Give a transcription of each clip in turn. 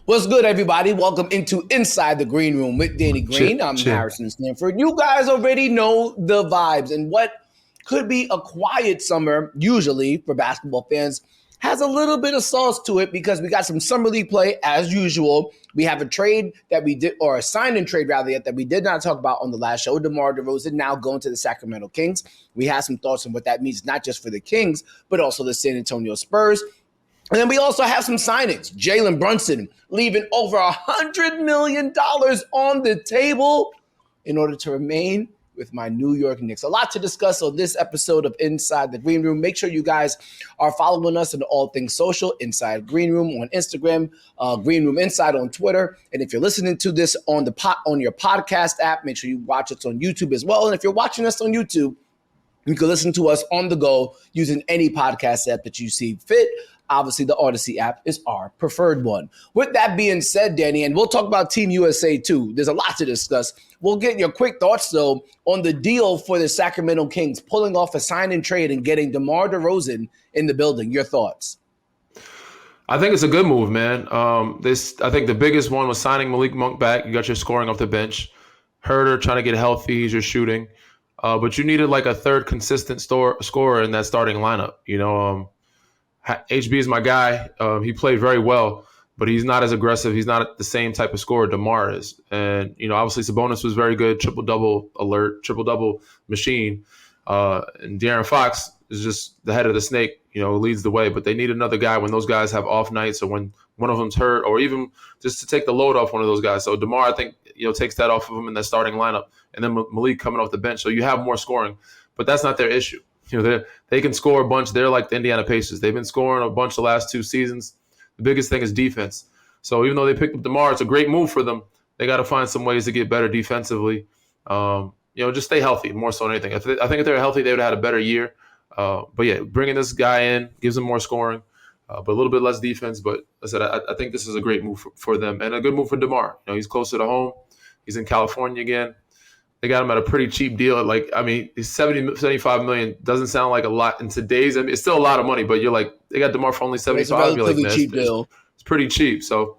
What's good, everybody? Welcome into Inside the Green Room with Danny Green. I'm Harrison Sanford. You guys already know the vibes, and what could be a quiet summer, usually for basketball fans, has a little bit of sauce to it because we got some summer league play as usual. We have a trade that we did, or a sign-in trade rather, that we did not talk about on the last show. DeMar DeRozan now going to the Sacramento Kings. We have some thoughts on what that means, not just for the Kings, but also the San Antonio Spurs. And then we also have some signings. Jalen Brunson leaving over $100 million on the table in order to remain with my New York Knicks. A lot to discuss on this episode of Inside the Green Room. Make sure you guys are following us on all things social, Inside Green Room on Instagram, Green Room Inside on Twitter. And if you're listening to this on your podcast app, make sure you watch us on YouTube as well. And if you're watching us on YouTube, you can listen to us on the go using any podcast app that you see fit. Obviously, the Audacy app is our preferred one. With that being said, Danny, and we'll talk about Team USA too. There's a lot to discuss. We'll get your quick thoughts, though, on the deal for the Sacramento Kings pulling off a sign and trade and getting DeMar DeRozan in the building. Your thoughts? I think it's a good move, man. I think the biggest one was signing Malik Monk back. You got your scoring off the bench. Herter trying to get healthy. He's your shooting. But you needed like a third consistent scorer in that starting lineup. HB is my guy. He played very well, but he's not as aggressive. He's not the same type of scorer DeMar is. And, obviously Sabonis was very good, triple-double alert, triple-double machine. And De'Aaron Fox is just the head of the snake, leads the way. But they need another guy when those guys have off nights or when one of them's hurt or even just to take the load off one of those guys. So DeMar, I think, takes that off of him in that starting lineup. And then Malik coming off the bench. So you have more scoring. But that's not their issue. They can score a bunch. They're like the Indiana Pacers. They've been scoring a bunch the last 2 seasons. The biggest thing is defense. So even though they picked up DeMar, it's a great move for them. They got to find some ways to get better defensively. Just stay healthy more so than anything. I think if they were healthy, they would have had a better year. But yeah, bringing this guy in gives them more scoring, but a little bit less defense. But I think this is a great move for them and a good move for DeMar. He's closer to home. He's in California again. They got him at a pretty cheap deal. He's 75 million. Doesn't sound like a lot in today's. It's still a lot of money, but you're like, they got DeMar for only 75. You're like, man, cheap deal. It's pretty cheap. So,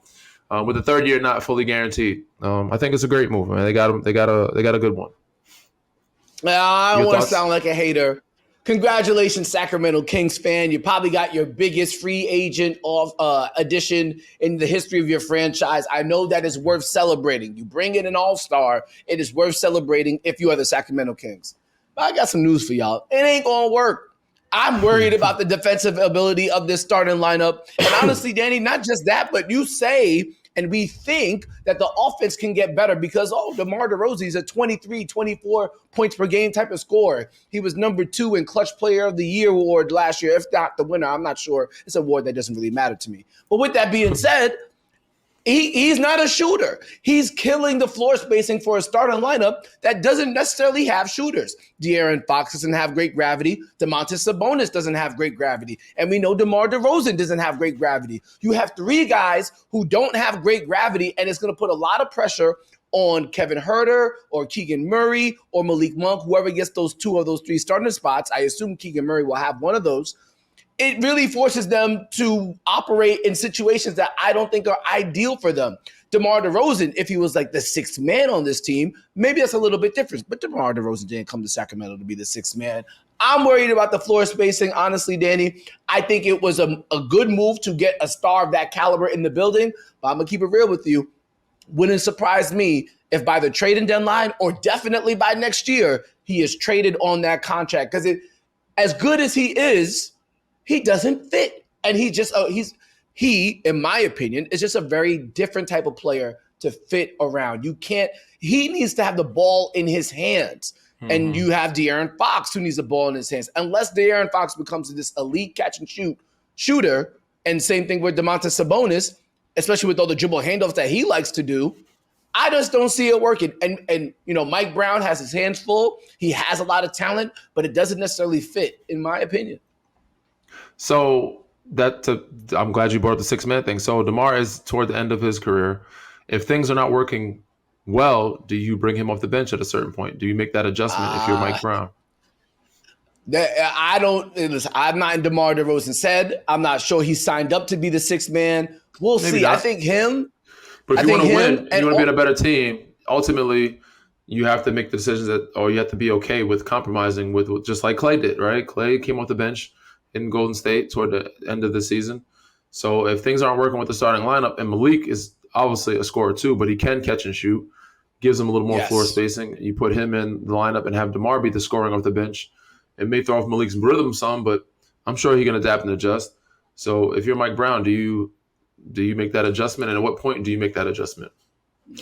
with the third year not fully guaranteed, I think it's a great move, man. They got him. They got a good one. I don't want to sound like a hater. Congratulations, Sacramento Kings fan. You probably got your biggest free agent addition in the history of your franchise. I know that is worth celebrating. You bring in an all-star, it is worth celebrating if you are the Sacramento Kings. But I got some news for y'all. It ain't going to work. I'm worried about the defensive ability of this starting lineup. And honestly, Danny, not just that, but you say and we think that the offense can get better because, DeMar DeRozan is a 23, 24 points per game type of scorer. He was number 2 in Clutch Player of the Year award last year, if not the winner. I'm not sure. It's an award that doesn't really matter to me. But with that being said, he's not a shooter. He's killing the floor spacing for a starting lineup that doesn't necessarily have shooters. De'Aaron Fox doesn't have great gravity. Domantas Sabonis doesn't have great gravity. And we know DeMar DeRozan doesn't have great gravity. You have 3 guys who don't have great gravity, and it's going to put a lot of pressure on Kevin Herter or Keegan Murray or Malik Monk, whoever gets those 2 of those 3 starting spots. I assume Keegan Murray will have one of those. It really forces them to operate in situations that I don't think are ideal for them. DeMar DeRozan, if he was like the 6th man on this team, maybe that's a little bit different. But DeMar DeRozan didn't come to Sacramento to be the 6th man. I'm worried about the floor spacing, honestly, Danny. I think it was a good move to get a star of that caliber in the building. But I'm going to keep it real with you. Wouldn't surprise me if by the trading deadline or definitely by next year, he is traded on that contract. Because as good as he is, he doesn't fit. And he, in my opinion, is just a very different type of player to fit around. He needs to have the ball in his hands. Mm-hmm. And you have De'Aaron Fox who needs the ball in his hands. Unless De'Aaron Fox becomes this elite catch and shoot shooter, and same thing with Domantas Sabonis, especially with all the dribble handoffs that he likes to do, I just don't see it working. And Mike Brown has his hands full. He has a lot of talent, but it doesn't necessarily fit, in my opinion. So I'm glad you brought up the 6-man thing. So DeMar is toward the end of his career. If things are not working well, do you bring him off the bench at a certain point? Do you make that adjustment if you're Mike Brown? I'm not in DeMar DeRozan's head. I'm not sure he signed up to be the 6th man. We'll Maybe see. I not. think him. But if I you want think to him win and and you want to be in a better team, ultimately you have to make the decisions or you have to be okay with compromising with just like Clay did, right? Clay came off the bench in Golden State toward the end of the season. So if things aren't working with the starting lineup, and Malik is obviously a scorer too, but he can catch and shoot, gives him a little more floor yes. spacing. You put him in the lineup and have DeMar be the scoring off the bench. It may throw off Malik's rhythm some, but I'm sure he can adapt and adjust. So if you're Mike Brown, do you make that adjustment, and at what point do you make that adjustment?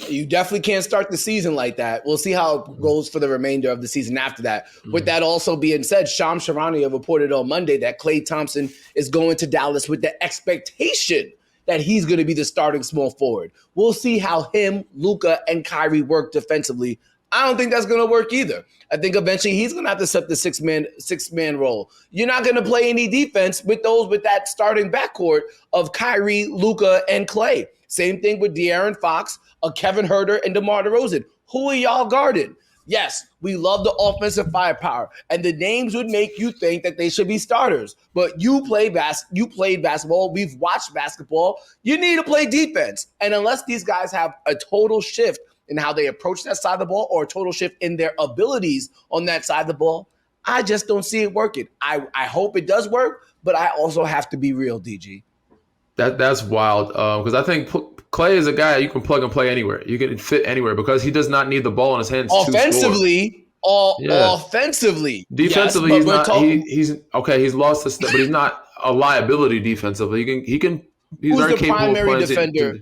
You definitely can't start the season like that. We'll see how it goes for the remainder of the season after that. With that also being said, Shams Charania reported on Monday that Klay Thompson is going to Dallas with the expectation that he's going to be the starting small forward. We'll see how him, Luka, and Kyrie work defensively. I don't think that's going to work either. I think eventually he's going to have to set the six-man role. You're not going to play any defense with that starting backcourt of Kyrie, Luka, and Klay. Same thing with De'Aaron Fox, Kevin Huerter, and DeMar DeRozan. Who are y'all guarding? Yes, we love the offensive firepower, and the names would make you think that they should be starters. But you played basketball. We've watched basketball. You need to play defense. And unless these guys have a total shift in how they approach that side of the ball or a total shift in their abilities on that side of the ball, I just don't see it working. I hope it does work, but I also have to be real, DG. That's wild because I think Clay is a guy you can plug and play anywhere. You can fit anywhere because he does not need the ball in his hands offensively. Offensively, defensively, yes, he's not. He's okay. He's lost the step, but he's not a liability defensively. He can. He's who's very the capable primary of playing. defender?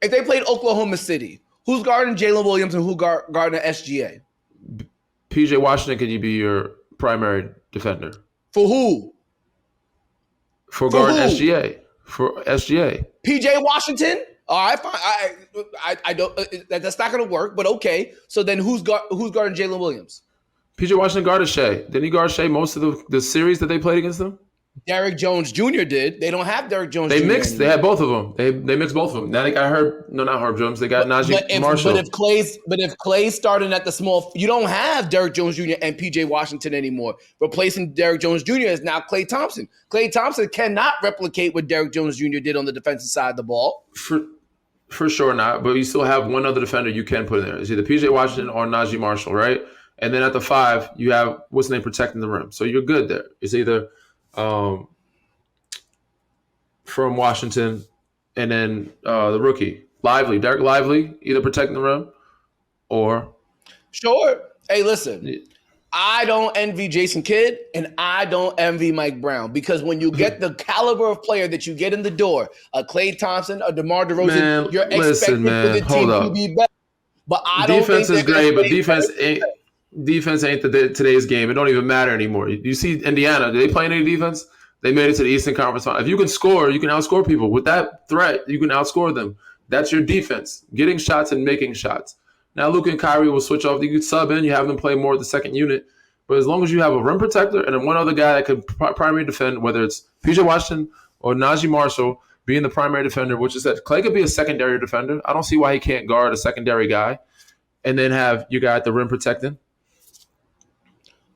If they played Oklahoma City, who's guarding Jalen Williams and who guarding SGA? PJ Washington, can you be your primary defender? For who? For guarding SGA. For SGA. PJ Washington? All right, fine. I don't. That's not going to work. But okay. So then, who's guarding Jalen Williams? PJ Washington guarded Shea. Didn't he guard Shea most of the series that they played against them? Derrick Jones Jr. did. They don't have Derrick Jones They Jr. mixed. anymore. They had both of them. They mixed both of them. Now they got not Herb Jones. They got Najee Marshall. But if Clay's starting at the small, you don't have Derrick Jones Jr. and PJ Washington anymore. Replacing Derrick Jones Jr. is now Klay Thompson. Klay Thompson cannot replicate what Derrick Jones Jr. did on the defensive side of the ball. For sure not. But you still have one other defender you can put in there. It's either PJ Washington or Najee Marshall, right? And then at the 5, you have what's the name protecting the rim. So you're good there. It's either from Washington, and then the rookie, Derek Lively, either protecting the rim or... Sure. Hey, listen, I don't envy Jason Kidd, and I don't envy Mike Brown, because when you get the caliber of player that you get in the door, a Klay Thompson, a DeMar DeRozan, you're expecting for the team to be better. But I don't think defense is great, but defense ain't today's game. It don't even matter anymore. You see Indiana, do they play any defense? They made it to the Eastern Conference Final. If you can score, you can outscore people. With that threat, you can outscore them. That's your defense, getting shots and making shots. Now, Luka and Kyrie will switch off. You can sub in. You have them play more of the second unit. But as long as you have a rim protector and then one other guy that can primary defend, whether it's PJ Washington or Najee Marshall being the primary defender, which is that Klay could be a secondary defender. I don't see why he can't guard a secondary guy and then have your guy at the rim protecting.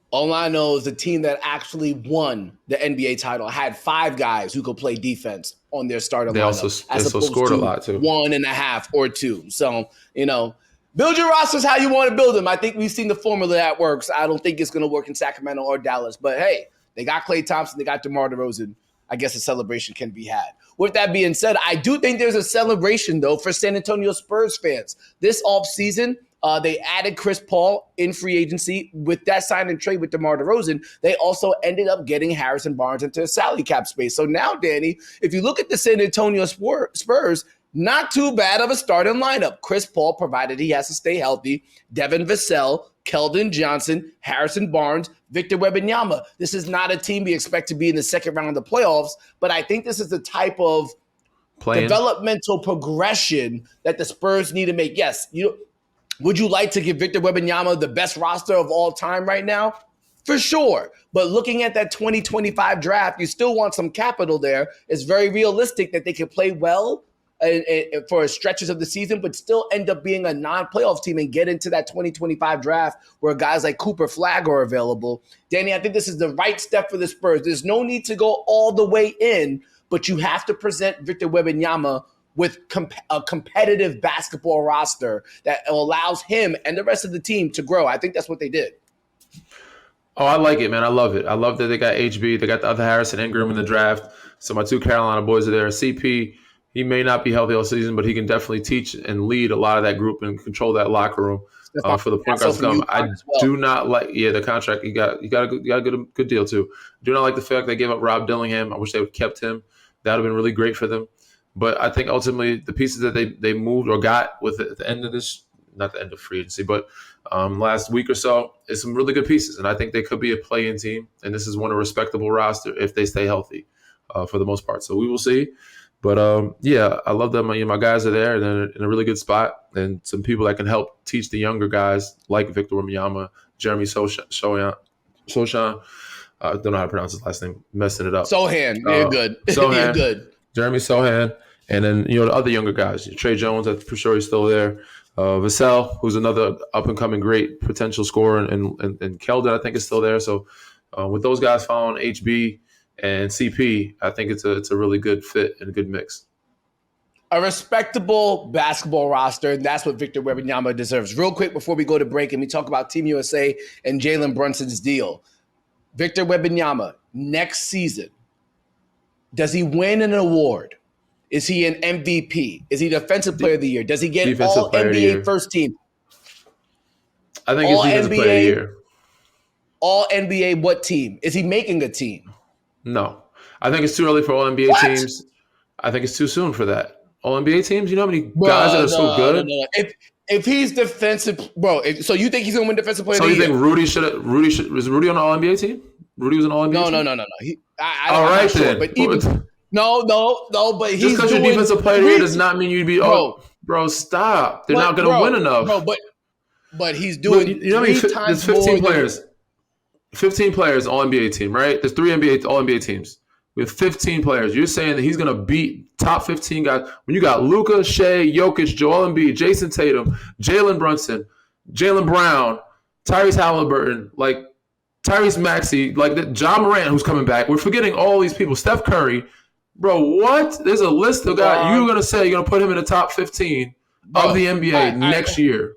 All I know is the team that actually won the NBA title had 5 guys who could play defense on their starting lineup. They also scored a lot too. 1.5 or 2. So, build your rosters how you want to build them. I think we've seen the formula that works. I don't think it's going to work in Sacramento or Dallas. But hey, they got Klay Thompson. They got DeMar DeRozan. I guess a celebration can be had. With that being said, I do think there's a celebration, though, for San Antonio Spurs fans. This offseason, they added Chris Paul in free agency. With that sign and trade with DeMar DeRozan, they also ended up getting Harrison Barnes into a salary cap space. So now, Danny, if you look at the San Antonio Spurs, not too bad of a starting lineup. Chris Paul, provided he has to stay healthy, Devin Vassell, Keldon Johnson, Harrison Barnes, Victor Wembanyama. This is not a team we expect to be in the second round of the playoffs, but I think this is the type of developmental progression that the Spurs need to make. Yes, would you like to give Victor Wembanyama the best roster of all time right now? For sure. But looking at that 2025 draft, you still want some capital there. It's very realistic that they can play well for stretches of the season, but still end up being a non-playoff team and get into that 2025 draft where guys like Cooper Flagg are available. Danny, I think this is the right step for the Spurs. There's no need to go all the way in, but you have to present Victor Wembanyama with a competitive basketball roster that allows him and the rest of the team to grow. I think that's what they did. Oh, I like it, man. I love it. I love that they got HB. They got the other Harrison Ingram in the draft. So my two Carolina boys are there. CP, he may not be healthy all season, but he can definitely teach and lead a lot of that group and control that locker room for the point guards to come. I do not like the contract. You got a good deal too. Do not like the fact they gave up Rob Dillingham. I wish they would have kept him. That would have been really great for them. But I think ultimately the pieces that they moved or got with at the end of this, not the end of free agency, but last week or so, is some really good pieces. And I think they could be a play-in team. And this is one a respectable roster if they stay healthy for the most part. So we will see. But I love them. My guys are there and they're in a really good spot. And some people that can help teach the younger guys like Victor Wembanyama, Jeremy Sochan. I don't know how to pronounce his last name. Messing it up. Sohan. You're good. Sohan. You're good. Jeremy Sohan. And then, the other younger guys. Trey Jones, I'm for sure he's still there. Vassell, who's another up-and-coming great potential scorer. And Keldon, I think, is still there. So with those guys following HB and CP, I think it's a really good fit and a good mix. A respectable basketball roster, and that's what Victor Wembanyama deserves. Real quick before we go to break and we talk about Team USA and Jalen Brunson's deal. Victor Wembanyama, next season, does he win an award? Is he an MVP? Is he Defensive Player of the Year? Does he get all NBA first team? I think he's Defensive Player of the Year. All NBA what team? Is he making a team? No. I think it's too early for all NBA teams. I think it's too soon for that. All NBA teams? You know how many guys that are so good? No. If he's defensive, so you think he's going to win Defensive Player of the Year? So you think was Rudy on the All NBA team? Rudy was an All NBA team? No. All right, then. But even, No, but he's just because you're Defensive Player of the Year does not mean you'd be. Bro, stop! They're not going to win enough. But he's doing. You know how many? There's 15 players. 15 players All NBA team, right? There's 3 All NBA teams. We have 15 players. You're saying that he's going to beat top 15 guys when you got Luka, Shea, Jokic, Joel Embiid, Jason Tatum, Jalen Brunson, Jalen Brown, Tyrese Halliburton, Tyrese Maxey, John Morant, who's coming back. We're forgetting all these people. Steph Curry. Bro, what? There's a list of guys. You're going to say you're going to put him in the top 15 of the NBA next year.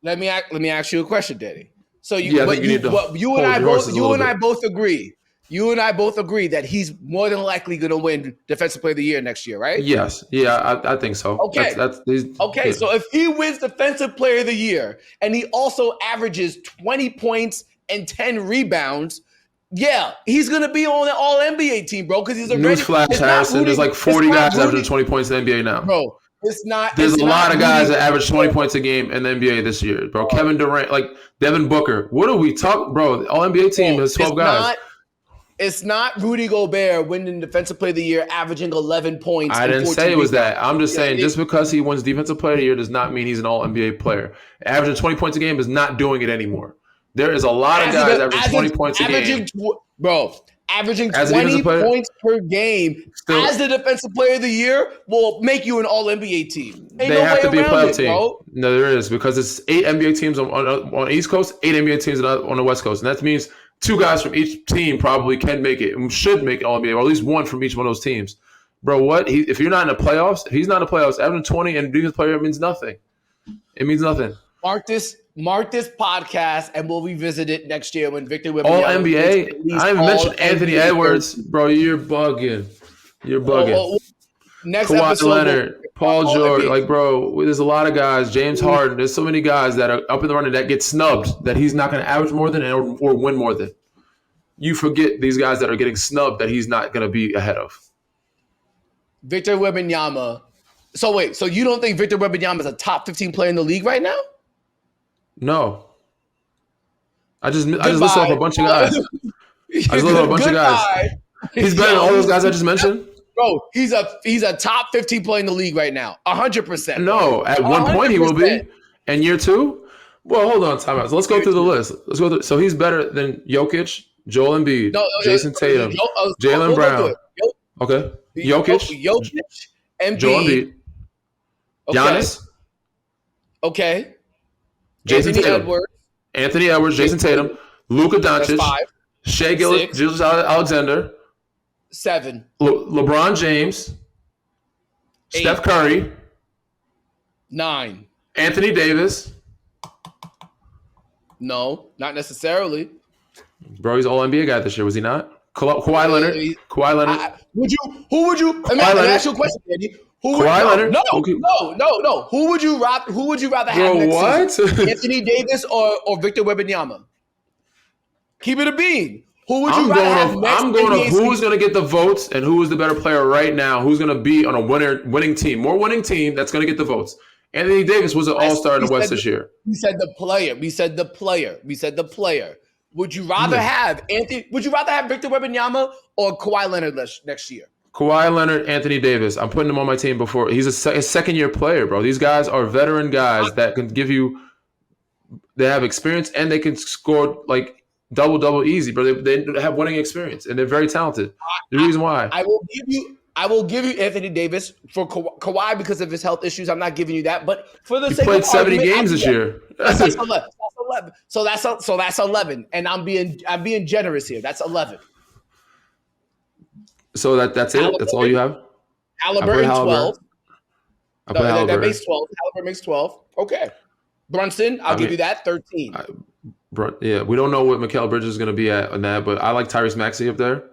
Let me ask you a question, Daddy. So you and I both agree. You and I both agree that he's more than likely going to win Defensive Player of the Year next year, right? Yes. Yeah, I think so. Okay. Yeah. So if he wins Defensive Player of the Year and he also averages 20 points and 10 rebounds, yeah, he's going to be on the All-NBA team, bro, because he's already – Newsflash, Harrison. There's 40 guys averaging 20 points in the NBA now. Bro, it's not – There's a lot of guys that average 20 points a game in the NBA this year, bro. Kevin Durant, Devin Booker. What are we talking – bro, the All-NBA team has 12 guys. It's not Rudy Gobert winning Defensive Player of the Year, averaging 11 points. I didn't say it was that. I'm just saying just because he wins Defensive Player of the Year does not mean he's an All-NBA player. Averaging 20 points a game is not doing it anymore. There is a lot of guys averaging 20 points a game. Averaging 20 points per game as the Defensive Player of the Year will make you an All-NBA team. They have to be a playoff team. Bro. No, there is, because it's 8 NBA teams on the East Coast, 8 NBA teams on the West Coast. And that means 2 guys from each team probably can make it and should make All-NBA, or at least 1 from each one of those teams. Bro, what? If you're not in the playoffs, if he's not in the playoffs, averaging 20 and Defensive Player means nothing. It means nothing. Mark this podcast, and we'll revisit it next year when Victor Wembanyama. All NBA. I even mentioned Anthony Edwards, bro. You're bugging. Next Kawhi episode, Leonard, Paul George, bro. There's a lot of guys. James Harden. There's so many guys that are up in the running that get snubbed that he's not going to average more than or win more than. You forget these guys that are getting snubbed that he's not going to be ahead of. Victor Wembanyama. So wait, so you don't think Victor Wembanyama is a top 15 player in the league right now? No. I just listed off a bunch of guys. He's better than all those guys I just mentioned. Bro, he's a top 15 player in the league right now. 100%. No, at one point he will be. And year 2? Well, hold on, time out. So let's go through the list. So he's better than Jokic, Joel Embiid, Jason Tatum, Jalen Brown. Okay. Jokic, Embiid, Joel Embiid. Okay. Giannis. Okay. Jason Tatum. Anthony Edwards, Jason Tatum. Luka Doncic. That's 5. Shai Gilgeous Alexander. 7. LeBron James. 8. Steph Curry. 9. Anthony Davis. No, not necessarily. Bro, he's all NBA guy this year, was he not? Kawhi Leonard. Kawhi Leonard. Who would you? Let me ask you a question, Andy. Kawhi Leonard. No. Who would you rather have next season? Anthony Davis or Victor Wembanyama? Keep it a bean. Who would you rather have next? I'm going off who's going to get the votes and who is the better player right now. Who's going to be on a winning team? More winning team that's going to get the votes. Anthony Davis was an all-star in the West this year. We said the player. Would you rather have Anthony? Would you rather have Victor Wembanyama or Kawhi Leonard next year? Kawhi Leonard, Anthony Davis. I'm putting him on my team before. He's a second-year player, bro. These guys are veteran guys that can give you. They have experience and they can score like double easy, bro. They have winning experience and they're very talented. The reason why I will give you Anthony Davis for Kawhi because of his health issues. I'm not giving you that, but for the sake played of 70 games this year. That's 11. So that's 11, and I'm being generous here. That's 11. So that's it. That's all you have. Halliburton 12. That makes 12. Halliburton makes 12. Okay. Brunson, I'll give you that 13. Yeah, we don't know what Mikal Bridges is going to be at on that, but I like Tyrese Maxey up there.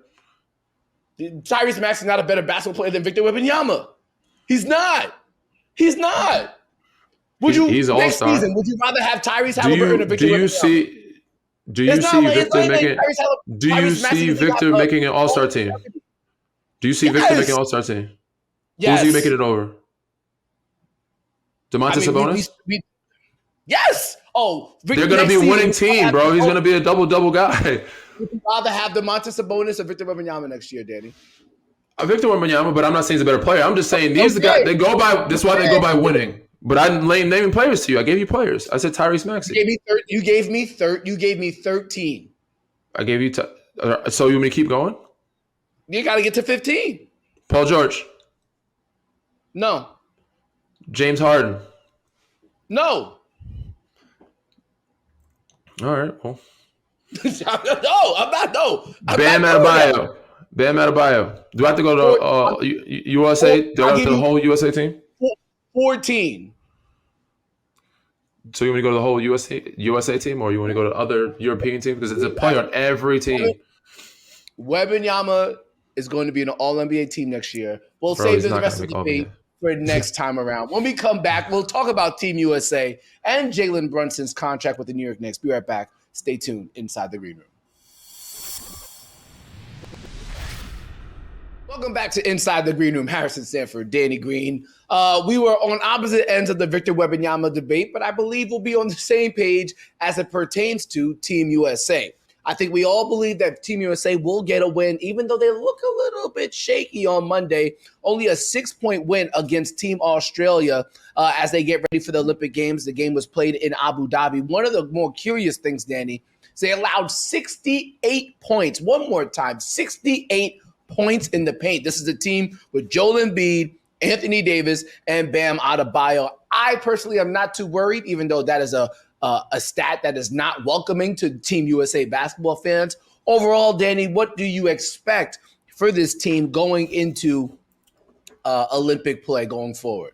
Tyrese Maxey is not a better basketball player than Victor Wembanyama. He's not. He's all-star. Season, would you rather have Tyrese Halliburton or Victor Wembanyama? Do you see Victor making an all-star team? Do you see Victor making an all-star team? Yes. Who's he making it over? Domantas Sabonis? Yes. Oh, they're going to be a winning team, bro. He's going to be a double guy. Would you rather have Domantas Sabonis or Victor Wembanyama next year, Danny? Victor Wembanyama, but I'm not saying he's a better player. I'm just saying these are the guys. They go by. That's why they go by winning. But I didn't naming players to you. I gave you players. I said Tyrese Maxey. You gave me 13. I gave you. So you want me to keep going? You got to get to 15. Paul George. No. James Harden. No. All right. Well. No, I'm not. No. Bam Adebayo. Do I have to go to USA? Do I have to the whole USA team? 14. So you want to go to the whole USA team, or you want to go to other European teams? Because it's a player on every team. Wembanyama is going to be an All-NBA team next year. We'll save the rest of the debate for next time around. When we come back, we'll talk about Team USA and Jalen Brunson's contract with the New York Knicks. Be right back. Stay tuned inside the Green Room. Welcome back to Inside the Green Room. Harrison Sanford, Danny Green. We were on opposite ends of the Victor Wembanyama debate, but I believe we'll be on the same page as it pertains to Team USA. I think we all believe that Team USA will get a win, even though they look a little bit shaky on Monday. Only a 6-point win against Team Australia as they get ready for the Olympic Games. The game was played in Abu Dhabi. One of the more curious things, Danny, is they allowed 68 points. One more time, 68 points in the paint. This is a team with Joel Embiid, Anthony Davis, and Bam Adebayo. I personally am not too worried, even though that is a stat that is not welcoming to Team USA basketball fans. Overall, Danny, what do you expect for this team going into Olympic play going forward?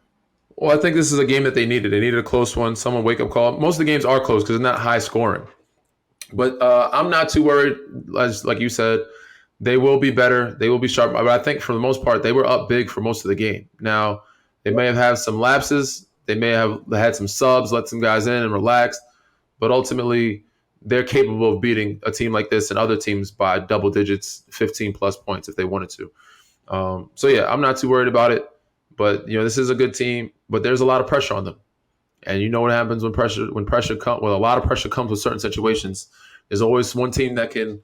Well, I think this is a game that they needed. They needed a close one, someone wake-up call. Most of the games are close because it's not high scoring. But I'm not too worried. Like you said, they will be better. They will be sharp. But I think for the most part, they were up big for most of the game. Now, they may have had some lapses. They may have had some subs, let some guys in and relaxed. But ultimately, they're capable of beating a team like this and other teams by double digits, 15-plus points if they wanted to. So, yeah, I'm not too worried about it. But, this is a good team. But there's a lot of pressure on them. And you know what happens when pressure comes. Well, a lot of pressure comes with certain situations. There's always one team that can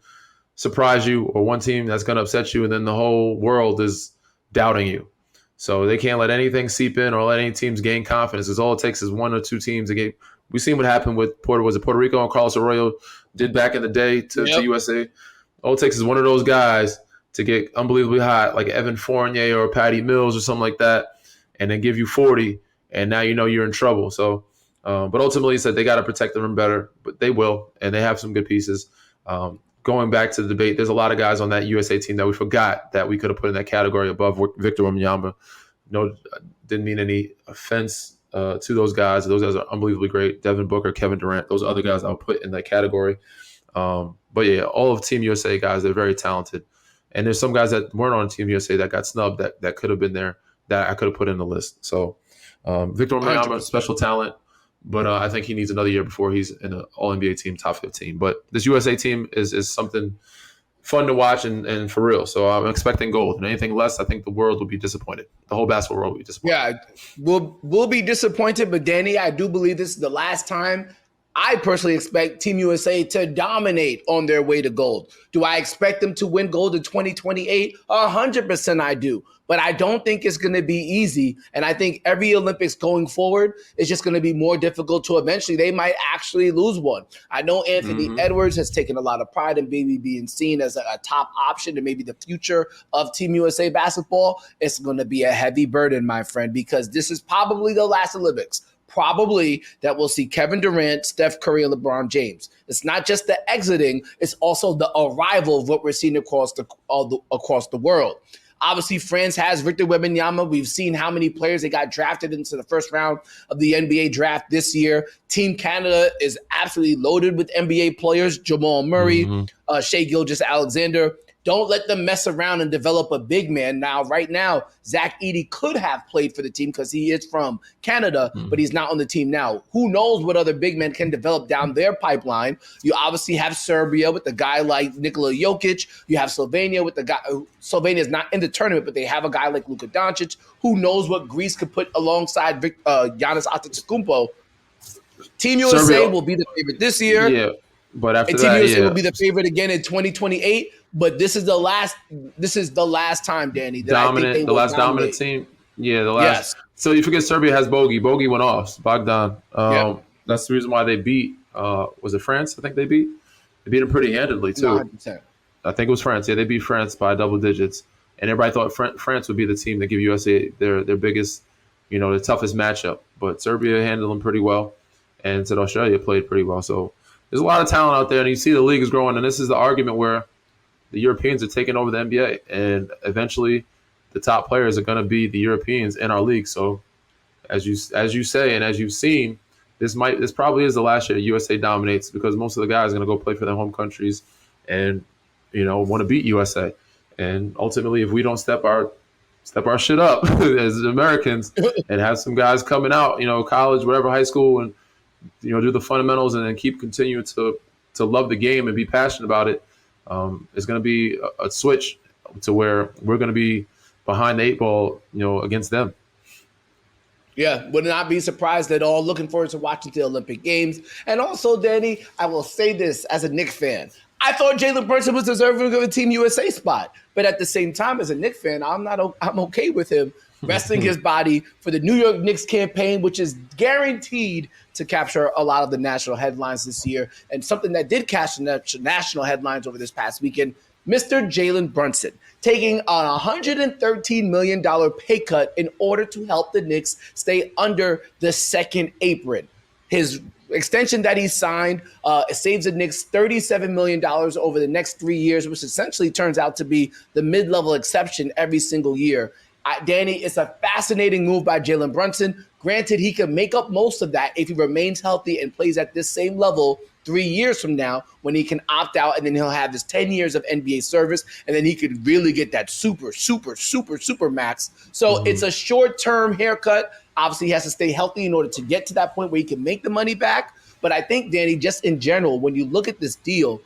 surprise you or one team that's going to upset you, and then the whole world is doubting you. So they can't let anything seep in or let any teams gain confidence, because all it takes is one or two teams to get. We've seen what happened with Puerto Rico and Carlos Arroyo did back in the day to USA. All it takes is one of those guys to get unbelievably hot, like Evan Fournier or Patty Mills or something like that, and then give you 40, and now you're in trouble. So, but ultimately, he said they got to protect the rim better, but they will, and they have some good pieces. Going back to the debate, there's a lot of guys on that USA team that we forgot that we could have put in that category above Victor Wembanyama. No, didn't mean any offense to those guys. Those guys are unbelievably great. Devin Booker, Kevin Durant, those are other guys I would put in that category. But yeah, all of Team USA guys, they're very talented. And there's some guys that weren't on Team USA that got snubbed that could have been there that I could have put in the list. So Victor Wembanyama, special talent, but I think he needs another year before he's in an All-NBA team, top 15. But this USA team is something fun to watch and for real. So I'm expecting gold. And anything less, I think the world will be disappointed. The whole basketball world will be disappointed. Yeah, we'll be disappointed. But Danny, I do believe this is the last time. I personally expect Team USA to dominate on their way to gold. Do I expect them to win gold in 2028? 100% I do. But I don't think it's going to be easy. And I think every Olympics going forward is just going to be more difficult to eventually. They might actually lose one. I know Anthony Edwards has taken a lot of pride in maybe being seen as a top option and maybe the future of Team USA basketball. It's going to be a heavy burden, my friend, because this is probably the last Olympics. Probably that we'll see Kevin Durant, Steph Curry, and LeBron James. It's not just the exiting; it's also the arrival of what we're seeing across the world. Obviously, France has Victor Wembanyama. We've seen how many players they got drafted into the first round of the NBA draft this year. Team Canada is absolutely loaded with NBA players: Jamal Murray, Shai Gilgeous-Alexander. Don't let them mess around and develop a big man. Now, right now, Zach Edey could have played for the team because he is from Canada, but he's not on the team now. Who knows what other big men can develop down their pipeline? You obviously have Serbia with a guy like Nikola Jokic. You have Slovenia with the guy. Slovenia is not in the tournament, but they have a guy like Luka Doncic. Who knows what Greece could put alongside Giannis Antetokounmpo? Team USA Serbia will be the favorite this year. Yeah, but after and Team that, USA will be the favorite again in 2028. But this is the last time, Danny, that I think they will dominant team. Yeah, the last. Yes. So you forget Serbia has Bogey. Bogey went off. Bogdan. That's the reason why they beat. Was it France? I think they beat. They beat them pretty handedly too. 100%. I think it was France. Yeah, they beat France by double digits, and everybody thought France would be the team that give USA their biggest, the toughest matchup. But Serbia handled them pretty well, and said Australia played pretty well. So there's a lot of talent out there, and you see the league is growing. And this is the argument where the Europeans are taking over the NBA, and eventually the top players are going to be the Europeans in our league. So as you say, and as you've seen, this probably is the last year USA dominates, because most of the guys are going to go play for their home countries and, want to beat USA. And ultimately, if we don't step our shit up as Americans and have some guys coming out, college, whatever, high school, and, do the fundamentals and then keep continuing to love the game and be passionate about it, it's going to be a switch to where we're going to be behind the 8 ball, against them. Yeah, would not be surprised at all. Looking forward to watching the Olympic Games. And also, Danny, I will say this as a Knicks fan. I thought Jalen Brunson was deserving of a Team USA spot. But at the same time, as a Knicks fan, I'm okay with him resting his body for the New York Knicks campaign, which is guaranteed to capture a lot of the national headlines this year. And something that did catch the national headlines over this past weekend, Mr. Jalen Brunson taking a $113 million pay cut in order to help the Knicks stay under the second apron. His extension that he signed saves the Knicks $37 million over the next 3 years, which essentially turns out to be the mid-level exception every single year. Danny, it's a fascinating move by Jalen Brunson. Granted, he can make up most of that if he remains healthy and plays at this same level 3 years from now, when he can opt out, and then he'll have his 10 years of NBA service, and then he could really get that super max. So it's a short-term haircut. Obviously, he has to stay healthy in order to get to that point where he can make the money back. But I think, Danny, just in general, when you look at this deal,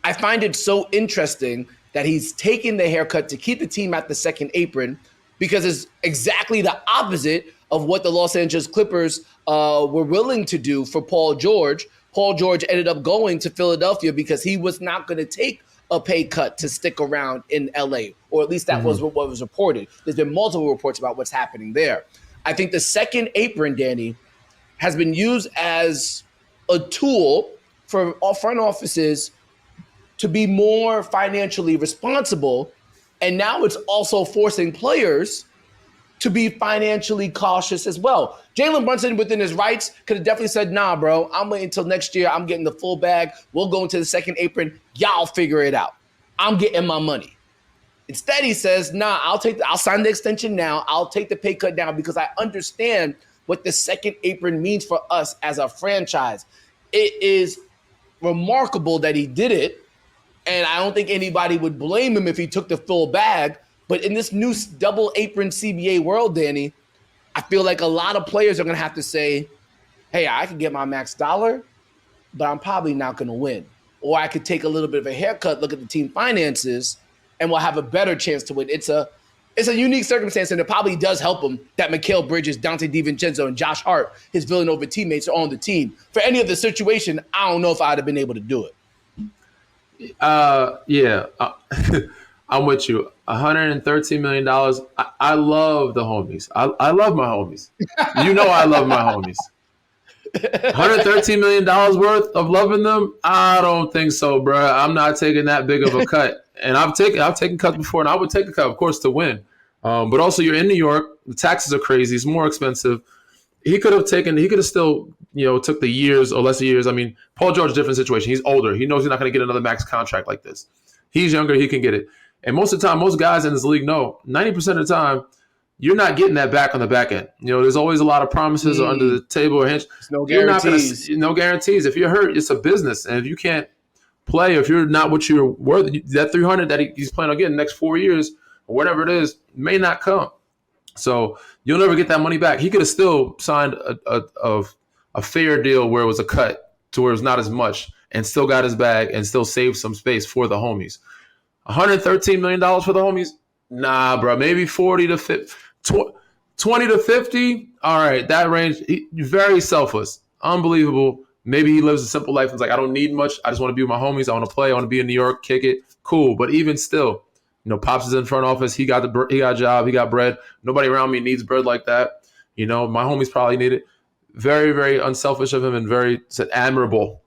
I find it so interesting that he's taking the haircut to keep the team at the second apron, because it's exactly the opposite of what the Los Angeles Clippers were willing to do for Paul George. Paul George ended up going to Philadelphia because he was not going to take a pay cut to stick around in LA, or at least that was what was reported. There's been multiple reports about what's happening there. I think the second apron, Danny, has been used as a tool for front offices to be more financially responsible. And now it's also forcing players to be financially cautious as well. Jalen Brunson, within his rights, could have definitely said, nah, bro, I'm waiting until next year. I'm getting the full bag. We'll go into the second apron. Y'all figure it out. I'm getting my money. Instead, he says, nah, I'll sign the extension now. I'll take the pay cut down because I understand what the second apron means for us as a franchise. It is remarkable that he did it. And I don't think anybody would blame him if he took the full bag. But in this new double apron CBA world, Danny, I feel like a lot of players are going to have to say, hey, I can get my max dollar, but I'm probably not going to win. Or I could take a little bit of a haircut, look at the team finances, and we'll have a better chance to win. It's a unique circumstance, and it probably does help him that Mikal Bridges, Dante DiVincenzo, and Josh Hart, his Villanova teammates, are on the team. For any other situation, I don't know if I'd have been able to do it. Yeah, I'm with you. $113 million. I love the homies. I love my homies. You know I love my homies. $113 million worth of loving them? I don't think so, bro. I'm not taking that big of a cut. And I've taken cuts before, and I would take a cut, of course, to win. But also, you're in New York. The taxes are crazy. It's more expensive. He could have still, took the years or less years. I mean, Paul George, different situation. He's older. He knows he's not going to get another max contract like this. He's younger. He can get it. And most of the time, most guys in this league know 90% of the time, you're not getting that back on the back end. There's always a lot of promises or under the table or hinge. No guarantees. No guarantees. If you're hurt, it's a business. And if you can't play, if you're not what you're worth, that 300 that he's planning on getting the next 4 years or whatever it is may not come. So you'll never get that money back. He could have still signed a fair deal where it was a cut to where it's not as much and still got his bag and still saved some space for the homies. $113 million for the homies? Nah, bro. Maybe 40 to 50, 20 to 50. All right, that range. Very selfless. Unbelievable. Maybe he lives a simple life. He's like, I don't need much. I just want to be with my homies. I want to play. I want to be in New York, kick it. Cool. But even still, Pops is in front office. He got a job. He got bread. Nobody around me needs bread like that. My homies probably need it. Very, very unselfish of him and very admirable.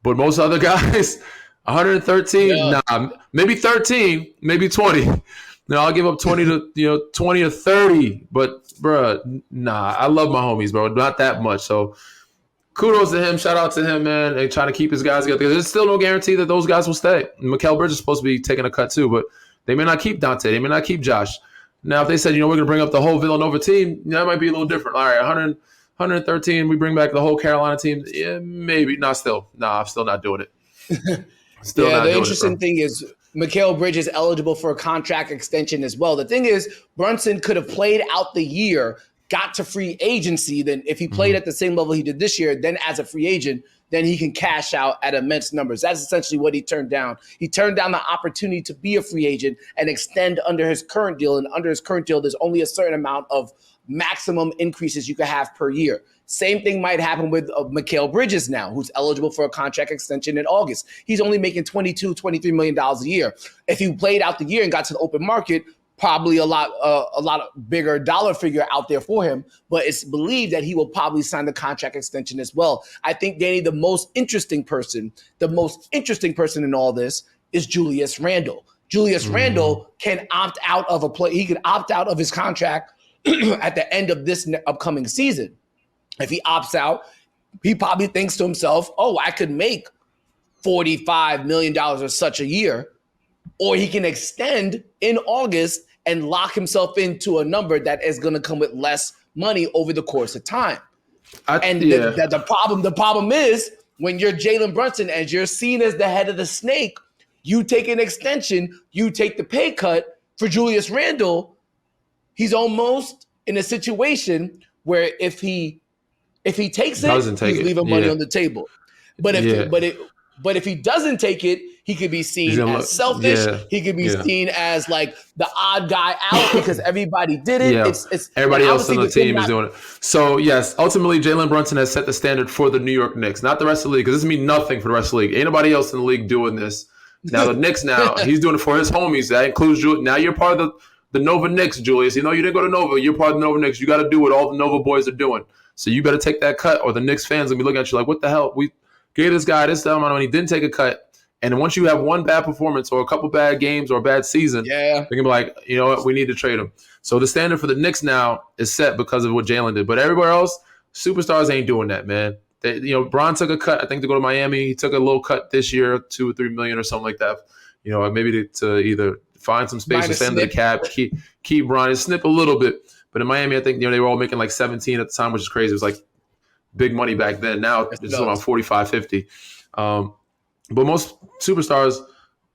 But most other guys, 113, nah, maybe 13, maybe 20. I'll give up 20 to 30. But, bruh, nah, I love my homies, bro. Not that much. So kudos to him. Shout out to him, man. And trying to keep his guys together. There's still no guarantee that those guys will stay. Mikal Bridges is supposed to be taking a cut too, but they may not keep Dante. They may not keep Josh. Now, if they said, we're going to bring up the whole Villanova team, that might be a little different. All right, 113, we bring back the whole Carolina team. Yeah, maybe. Not still. Nah, I'm still not doing it. The interesting thing is Mikal Bridges is eligible for a contract extension as well. The thing is, Brunson could have played out the year, got to free agency. Then if he played at the same level he did this year, then as a free agent, then he can cash out at immense numbers. That's essentially what he turned down. He turned down the opportunity to be a free agent and extend under his current deal. And under his current deal, there's only a certain amount of maximum increases you could have per year. Same thing might happen with Mikal Bridges now, who's eligible for a contract extension in August. He's only making $23 million a year. If he played out the year and got to the open market, probably a lot bigger dollar figure out there for him, but it's believed that he will probably sign the contract extension as well. I think, Danny, the most interesting person in all this is Julius Randle. Julius Randle can opt out of he could opt out of his contract at the end of this upcoming season. If he opts out, he probably thinks to himself, oh, I could make $45 million or such a year, or he can extend in August and lock himself into a number that is going to come with less money over the course of time. The problem is when you're Jalen Brunson and you're seen as the head of the snake, you take an extension, you take the pay cut. For Julius Randle, he's almost in a situation where if he takes it, he's leaving money on the table. But if he doesn't take it, he could be seen as selfish. He could be seen as like the odd guy out because everybody did it. It's everybody else on the team is doing it. So yes, ultimately Jalen Brunson has set the standard for the New York Knicks, not the rest of the league, because this means nothing for the rest of the league. Ain't nobody else in the league doing this. Now the Knicks, he's doing it for his homies. That includes Julius. Now you're part of the Nova Knicks, Julius. You didn't go to Nova. You're part of the Nova Knicks. You got to do what all the Nova boys are doing. So you better take that cut, or the Knicks fans will be looking at you like, what the hell? We gave this guy this amount of money, didn't take a cut, And once you have one bad performance or a couple bad games or a bad season, Yeah. they can be like, you know what, we need to trade him. So the standard for the Knicks now is set because of what Jalen did. But everywhere else, superstars ain't doing that, man. Bron took a cut, I think, to go to Miami. He took a little cut this year, 2 or 3 million or something like that. Maybe to either find some space to send to the cap, keep Bron and snip a little bit. But in Miami, I think they were all making like 17 at the time, which is crazy. It was like big money back then. Now it's around 45, 50. But most superstars,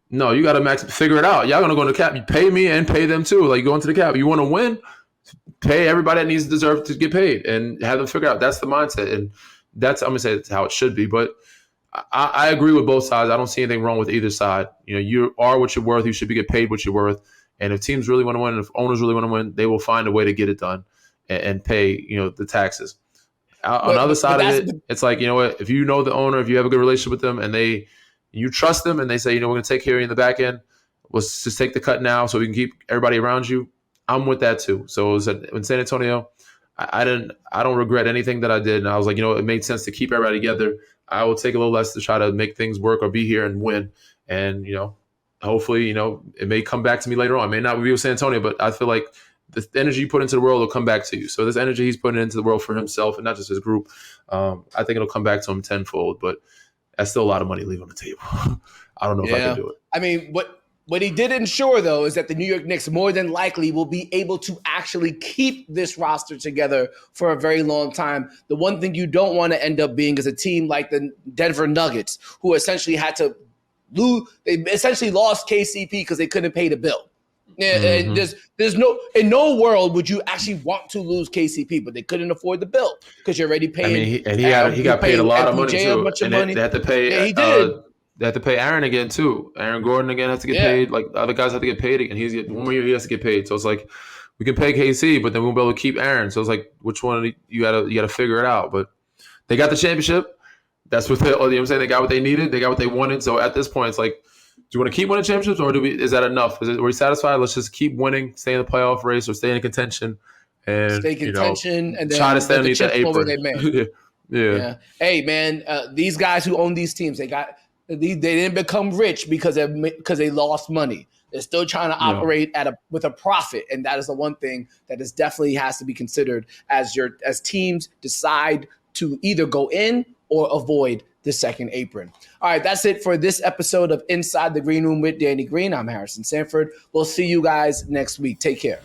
no, you got to figure it out. Y'all going to go into the cap. You pay me and pay them too. Like, go into the cap. You want to win, pay everybody that deserve to get paid and have them figure out. That's the mindset. And I'm going to say that's how it should be. But I agree with both sides. I don't see anything wrong with either side. You are what you're worth. You should get paid what you're worth. And if teams really want to win, and if owners really want to win, they will find a way to get it done and pay, the taxes. On the other side of it, it's like, you know what, if you know the owner, if you have a good relationship with them and you trust them and they say, we're going to take care of you in the back end, let's just take the cut now so we can keep everybody around you. I'm with that too. So in San Antonio, I don't regret anything that I did. And I was like, it made sense to keep everybody together. I will take a little less to try to make things work or be here and win. And, hopefully, it may come back to me later on. It may not be with San Antonio, but I feel like the energy you put into the world will come back to you. So this energy he's putting into the world for himself and not just his group, I think it'll come back to him tenfold. But that's still a lot of money to leave on the table. I don't know if I can do it. I mean, what he did ensure, though, is that the New York Knicks more than likely will be able to actually keep this roster together for a very long time. The one thing you don't want to end up being is a team like the Denver Nuggets, who essentially had to lose. They essentially lost KCP because they couldn't pay the bill. And there's in no world would you actually want to lose KCP, but they couldn't afford the bill because you're already paying. He got paid a lot of money too. They had to pay. Yeah, he did. They had to pay Aaron again too. Aaron Gordon again has to get paid. Like the other guys have to get paid again. 1 more year he has to get paid. So it's like we can pay KC, but then we won't be able to keep Aaron. So it's like which one you gotta figure it out. But they got the championship. That's what I'm saying. They got what they needed. They got what they wanted. So at this point, it's like, do you want to keep winning championships, or is that enough? Are we satisfied? Let's just keep winning, stay in the playoff race, or stay in contention, and and then try to stay underneath the apron. Yeah. Hey, man, these guys who own these teams, they didn't become rich because they lost money. They're still trying to operate with a profit, and that is the one thing that is definitely has to be considered as teams decide to either go in or avoid the second apron. All right, that's it for this episode of Inside the Green Room with Danny Green. I'm Harrison Sanford. We'll see you guys next week. Take care.